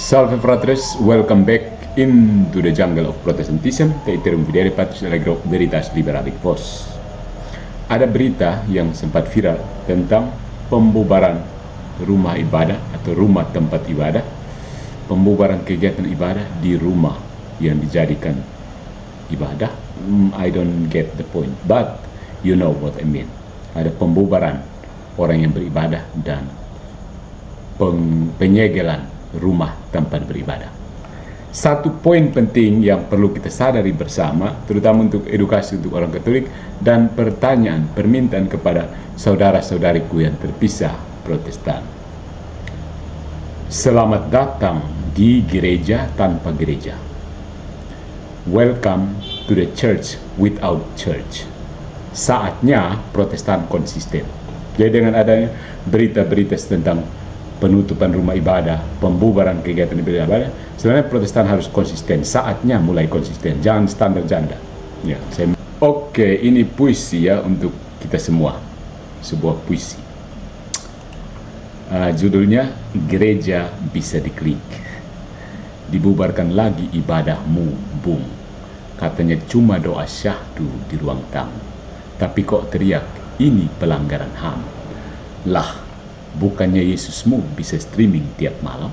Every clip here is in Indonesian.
Salve fratres, welcome back into the jungle of Protestantism. Teiterum videre Patris Allegro Veritas Liberali Vos. Ada berita yang sempat viral tentang pembubaran rumah ibadah atau rumah tempat ibadah, pembubaran kegiatan ibadah di rumah yang dijadikan ibadah. I don't get the point, but you know what I mean. Ada pembubaran orang yang beribadah dan penyegelan rumah tempat beribadah. Satu poin penting yang perlu kita sadari bersama, terutama untuk edukasi untuk orang Katolik, dan permintaan kepada saudara-saudariku yang terpisah Protestan. Selamat datang di gereja tanpa gereja. Welcome to the church without church. Saatnya Protestan konsisten. Jadi dengan adanya berita-berita tentang penutupan rumah ibadah, pembubaran kegiatan ibadah, sebenarnya Protestan harus konsisten. Saatnya mulai konsisten, jangan standar janda. Ya, Oke, ini puisi ya untuk kita semua, sebuah puisi. Judulnya Gereja Bisa Diklik. Dibubarkan lagi ibadahmu, bung. Katanya cuma doa syahdu di ruang tamu. Tapi kok teriak, ini pelanggaran HAM. Lah, bukannya Yesusmu bisa streaming tiap malam?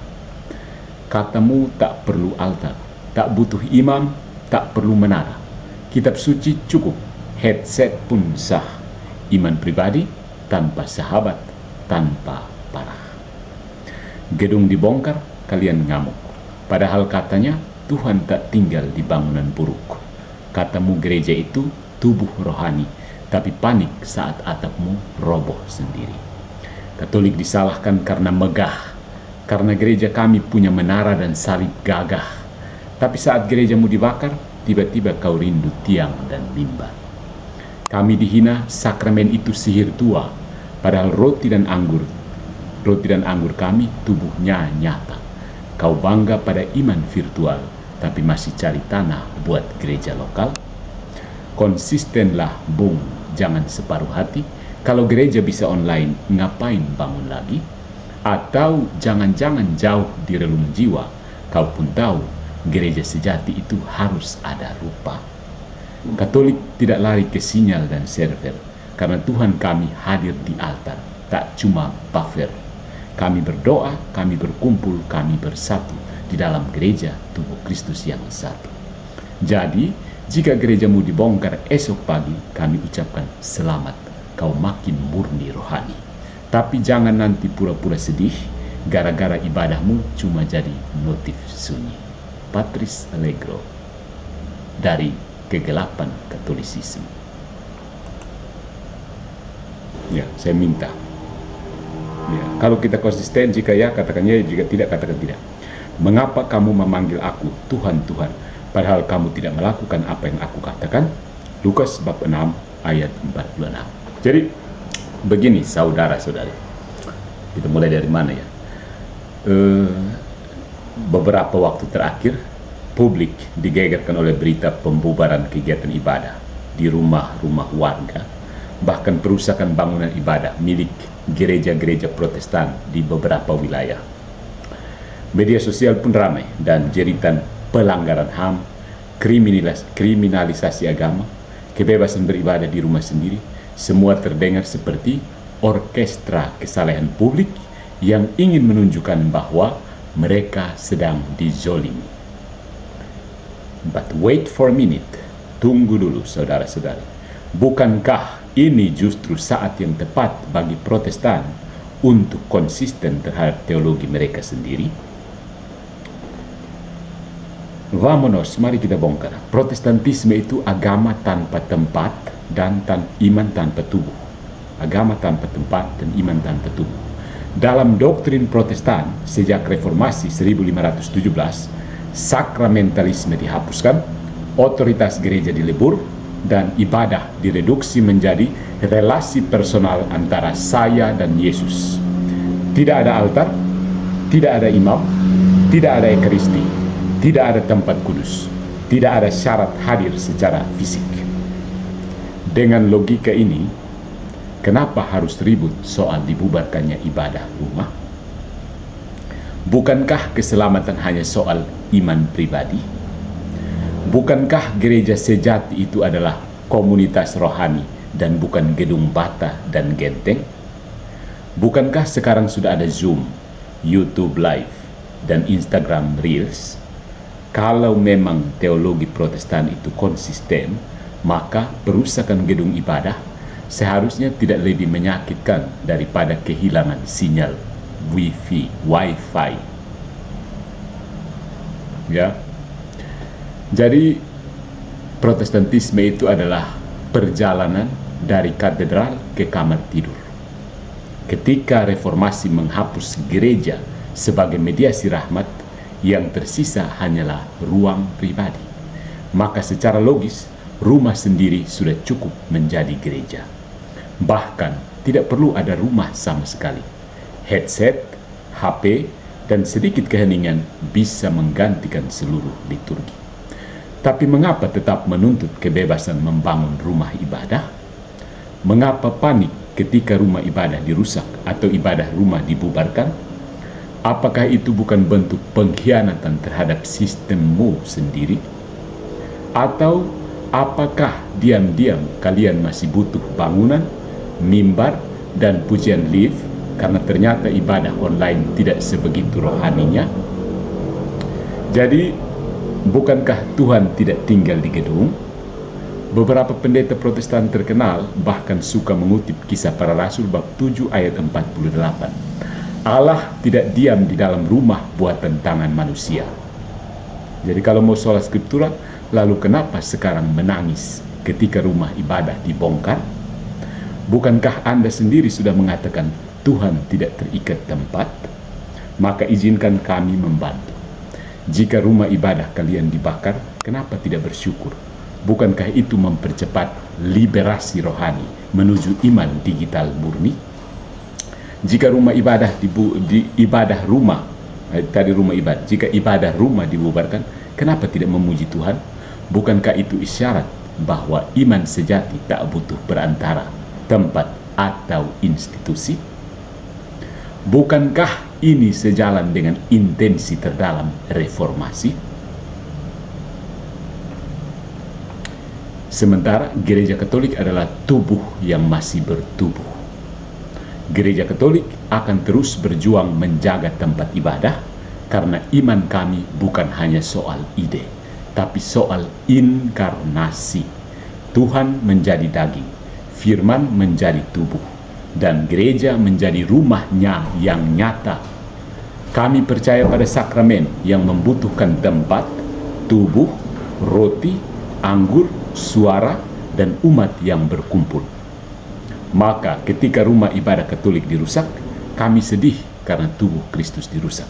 Katamu tak perlu altar, tak butuh imam, tak perlu menara. Kitab suci cukup, headset pun sah. Iman pribadi tanpa sahabat, tanpa parah. Gedung dibongkar, kalian ngamuk. Padahal katanya Tuhan tak tinggal di bangunan buruk. Katamu gereja itu tubuh rohani, tapi panik saat atapmu roboh sendiri. Katolik disalahkan karena megah, karena gereja kami punya menara dan salib gagah. Tapi saat gerejamu dibakar, tiba-tiba kau rindu tiang dan mimbar. Kami dihina, sakramen itu sihir tua, padahal roti dan anggur kami tubuhnya nyata. Kau bangga pada iman virtual, tapi masih cari tanah buat gereja lokal. Konsistenlah bung, jangan separuh hati. Kalau gereja bisa online, ngapain bangun lagi? Atau jangan-jangan jauh di relung jiwa, kau pun tahu gereja sejati itu harus ada rupa. Katolik tidak lari ke sinyal dan server, karena Tuhan kami hadir di altar, tak cuma buffer. Kami berdoa, kami berkumpul, kami bersatu di dalam gereja tubuh Kristus yang satu. Jadi, jika gerejamu dibongkar esok pagi, kami ucapkan selamat. Kau makin murni rohani. Tapi jangan nanti pura-pura sedih gara-gara ibadahmu cuma jadi notif sunyi. Patris Allegro dari kegelapan Katolisisme. Ya, saya minta. Ya, kalau kita konsisten, jika ya katakan ya, jika tidak katakan tidak. Mengapa kamu memanggil aku Tuhan, Tuhan, padahal kamu tidak melakukan apa yang aku katakan? Lukas bab 6 ayat 46. Jadi begini saudara-saudari, kita mulai dari mana ya? Beberapa waktu terakhir publik digegerkan oleh berita pembubaran kegiatan ibadah di rumah-rumah warga, bahkan perusakan bangunan ibadah milik gereja-gereja Protestan di beberapa wilayah. Media sosial pun ramai dan jeritan pelanggaran HAM, kriminalisasi agama, kebebasan beribadah di rumah sendiri. Semua terdengar seperti orkestra kesalahan publik yang ingin menunjukkan bahwa mereka sedang dizolimi. But wait for a minute. Tunggu dulu saudara-saudari. Bukankah ini justru saat yang tepat bagi Protestan untuk konsisten terhadap teologi mereka sendiri? Vamonos, mari kita bongkar. Protestantisme itu agama tanpa tempat dan iman tanpa tubuh. Agama tanpa tempat dan iman tanpa tubuh. Dalam doktrin Protestan sejak reformasi 1517, sakramentalisme dihapuskan, otoritas gereja dilebur, dan ibadah direduksi menjadi relasi personal antara saya dan Yesus. Tidak ada altar, tidak ada imam, tidak ada ekaristi, tidak ada tempat kudus, tidak ada syarat hadir secara fisik. Dengan logika ini, kenapa harus ribut soal dibubarkannya ibadah rumah? Bukankah keselamatan hanya soal iman pribadi? Bukankah gereja sejati itu adalah komunitas rohani dan bukan gedung bata dan genteng? Bukankah sekarang sudah ada Zoom, YouTube Live, dan Instagram Reels? Kalau memang teologi Protestan itu konsisten, maka perusakan gedung ibadah seharusnya tidak lebih menyakitkan daripada kehilangan sinyal Wi-Fi. Ya. Jadi Protestantisme itu adalah perjalanan dari katedral ke kamar tidur. Ketika reformasi menghapus gereja sebagai mediasi rahmat, yang tersisa hanyalah ruang pribadi. Maka secara logis, rumah sendiri sudah cukup menjadi gereja. Bahkan tidak perlu ada rumah sama sekali. Headset, HP, dan sedikit keheningan bisa menggantikan seluruh liturgi. Tapi mengapa tetap menuntut kebebasan membangun rumah ibadah? Mengapa panik ketika rumah ibadah dirusak atau ibadah rumah dibubarkan? Apakah itu bukan bentuk pengkhianatan terhadap sistemmu sendiri? Atau apakah diam-diam kalian masih butuh bangunan, mimbar, dan pujian live karena ternyata ibadah online tidak sebegitu rohaninya? Jadi, bukankah Tuhan tidak tinggal di gedung? Beberapa pendeta Protestan terkenal bahkan suka mengutip Kisah Para Rasul bab 7 ayat 48. Allah tidak diam di dalam rumah buatan tangan manusia. Jadi kalau mau sola skriptura, lalu kenapa sekarang menangis ketika rumah ibadah dibongkar? Bukankah Anda sendiri sudah mengatakan Tuhan tidak terikat tempat? Maka izinkan kami membantu. Jika rumah ibadah kalian dibakar, kenapa tidak bersyukur? Bukankah itu mempercepat liberasi rohani menuju iman digital murni? Jika rumah ibadah jika ibadah rumah dibubarkan, kenapa tidak memuji Tuhan? Bukankah itu isyarat bahwa iman sejati tak butuh perantara, tempat, atau institusi? Bukankah ini sejalan dengan intensi terdalam reformasi? Sementara gereja Katolik adalah tubuh yang masih bertubuh. Gereja Katolik akan terus berjuang menjaga tempat ibadah karena iman kami bukan hanya soal ide, tapi soal inkarnasi. Tuhan menjadi daging, firman menjadi tubuh, dan gereja menjadi rumahnya yang nyata. Kami percaya pada sakramen yang membutuhkan tempat, tubuh, roti, anggur, suara, dan umat yang berkumpul. Maka ketika rumah ibadah Katolik dirusak, kami sedih karena tubuh Kristus dirusak.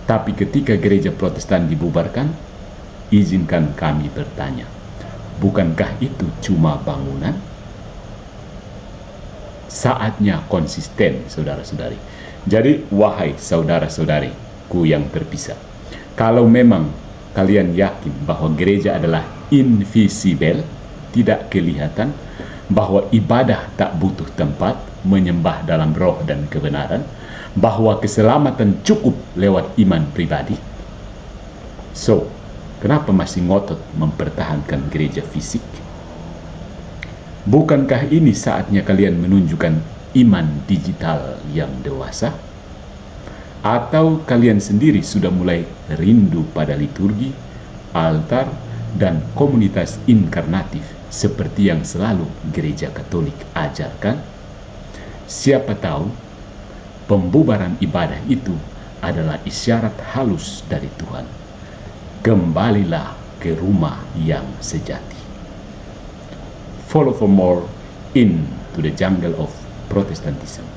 Tapi ketika gereja Protestan dibubarkan, izinkan kami bertanya, bukankah itu cuma bangunan? Saatnya konsisten, saudara-saudari. Jadi, wahai saudara-saudariku yang terpisah, kalau memang kalian yakin bahwa gereja adalah invisible, tidak kelihatan, bahwa ibadah tak butuh tempat, menyembah dalam roh dan kebenaran, bahwa keselamatan cukup lewat iman pribadi. So, kenapa masih ngotot mempertahankan gereja fisik? Bukankah ini saatnya kalian menunjukkan iman digital yang dewasa? Atau kalian sendiri sudah mulai rindu pada liturgi, altar, dan komunitas inkarnatif seperti yang selalu gereja Katolik ajarkan? Siapa tahu pembubaran ibadah itu adalah isyarat halus dari Tuhan. Kembalilah ke rumah yang sejati. Follow for more into the jungle of Protestantism.